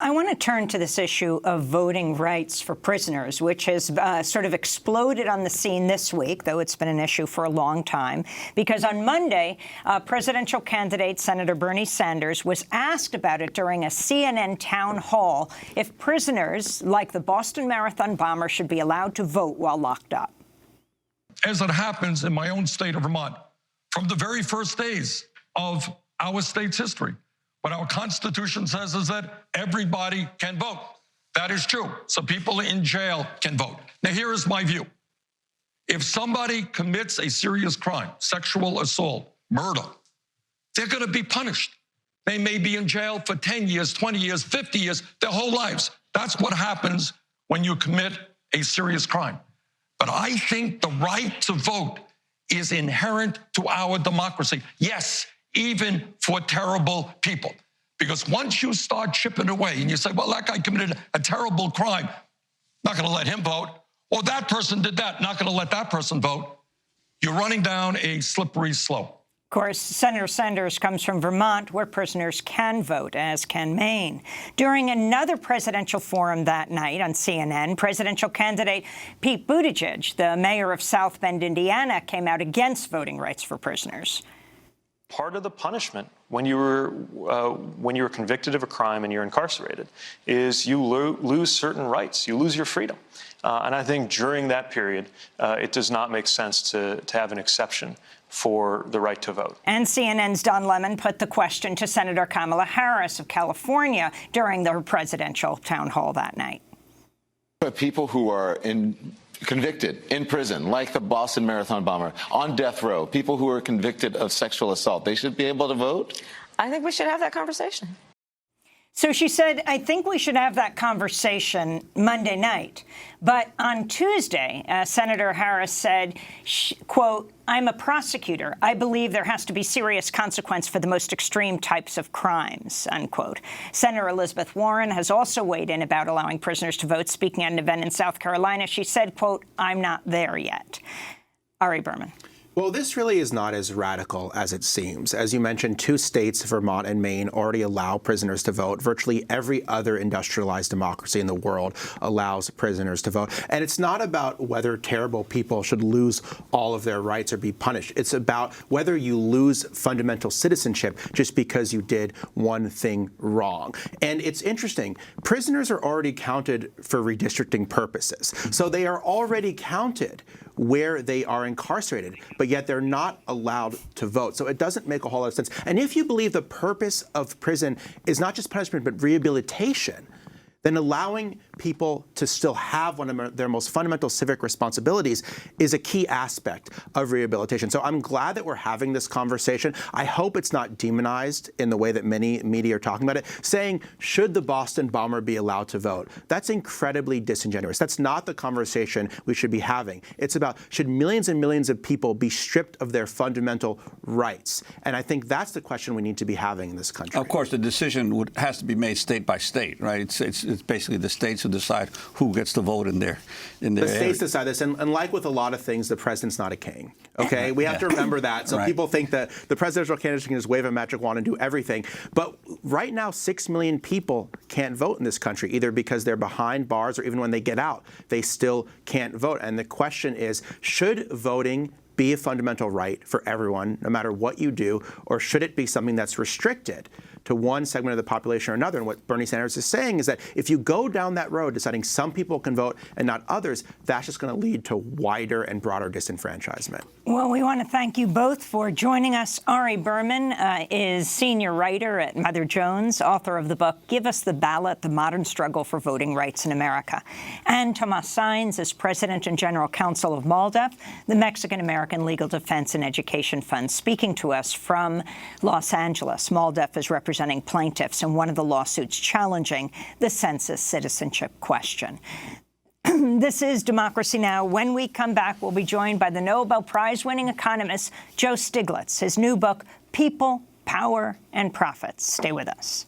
I want to turn to this issue of voting rights for prisoners, which has sort of exploded on the scene this week, though it's been an issue for a long time, because on Monday, presidential candidate Senator Bernie Sanders was asked about it during a CNN town hall if prisoners, like the Boston Marathon bomber, should be allowed to vote while locked up. As it happens in my own state of Vermont, from the very first days of our state's history, what our Constitution says is that everybody can vote. That is true. So people in jail can vote. Now, here is my view. If somebody commits a serious crime, sexual assault, murder, they're going to be punished. They may be in jail for 10 years, 20 years, 50 years, their whole lives. That's what happens when you commit a serious crime. But I think the right to vote is inherent to our democracy. Yes, even for terrible people. Because once you start chipping away and you say, well, that guy committed a terrible crime, not going to let him vote. Or that person did that, not going to let that person vote. You're running down a slippery slope. Of course, Senator Sanders comes from Vermont, where prisoners can vote, as can Maine. During another presidential forum that night on CNN, presidential candidate Pete Buttigieg, the mayor of South Bend, Indiana, came out against voting rights for prisoners. Part of the punishment when you're convicted of a crime and you're incarcerated is you lose certain rights. You lose your freedom. And I think during that period, it does not make sense to have an exception for the right to vote. And CNN's Don Lemon put the question to Senator Kamala Harris of California during their presidential town hall that night. But people who are convicted in prison, like the Boston Marathon bomber, on death row, people who are convicted of sexual assault, they should be able to vote? I think we should have that conversation. So she said, I think we should have that conversation Monday night. But on Tuesday, Senator Harris said, quote, I'm a prosecutor. I believe there has to be serious consequence for the most extreme types of crimes, unquote. Senator Elizabeth Warren has also weighed in about allowing prisoners to vote. Speaking at an event in South Carolina, she said, quote, I'm not there yet. Ari Berman. Well, this really is not as radical as it seems. As you mentioned, 2 states, Vermont and Maine, already allow prisoners to vote. Virtually every other industrialized democracy in the world allows prisoners to vote. And it's not about whether terrible people should lose all of their rights or be punished. It's about whether you lose fundamental citizenship just because you did one thing wrong. And it's interesting. Prisoners are already counted for redistricting purposes. So they are already counted where they are incarcerated, but yet they're not allowed to vote. So it doesn't make a whole lot of sense. And if you believe the purpose of prison is not just punishment, but rehabilitation, then allowing people to still have one of their most fundamental civic responsibilities is a key aspect of rehabilitation. So I'm glad that we're having this conversation. I hope it's not demonized in the way that many media are talking about it, saying, should the Boston bomber be allowed to vote? That's incredibly disingenuous. That's not the conversation we should be having. It's about, should millions and millions of people be stripped of their fundamental rights? And I think that's the question we need to be having in this country. Of course, the decision has to be made state by state, right? It's basically the states who decide who gets to vote in their The states area. decide this, and like with a lot of things, the president's not a king. Okay, we have to remember that. So people think that the presidential candidate can just wave a magic wand and do everything. But right now, 6 million people can't vote in this country, either because they're behind bars or even when they get out, they still can't vote. And the question is, should voting be a fundamental right for everyone, no matter what you do, or should it be something that's restricted to one segment of the population or another? And what Bernie Sanders is saying is that if you go down that road, deciding some people can vote and not others, that's just going to lead to wider and broader disenfranchisement. Well, we want to thank you both for joining us. Ari Berman is senior writer at Mother Jones, author of the book Give Us the Ballot, The Modern Struggle for Voting Rights in America. And Tomas Saenz is president and general counsel of MALDEF, the Mexican-American Legal Defense and Education Fund, speaking to us from Los Angeles. MALDEF is representing plaintiffs in one of the lawsuits challenging the census citizenship question. This is Democracy Now! When we come back, we'll be joined by the Nobel Prize-winning economist Joe Stiglitz. His new book, People, Power, and Profits. Stay with us.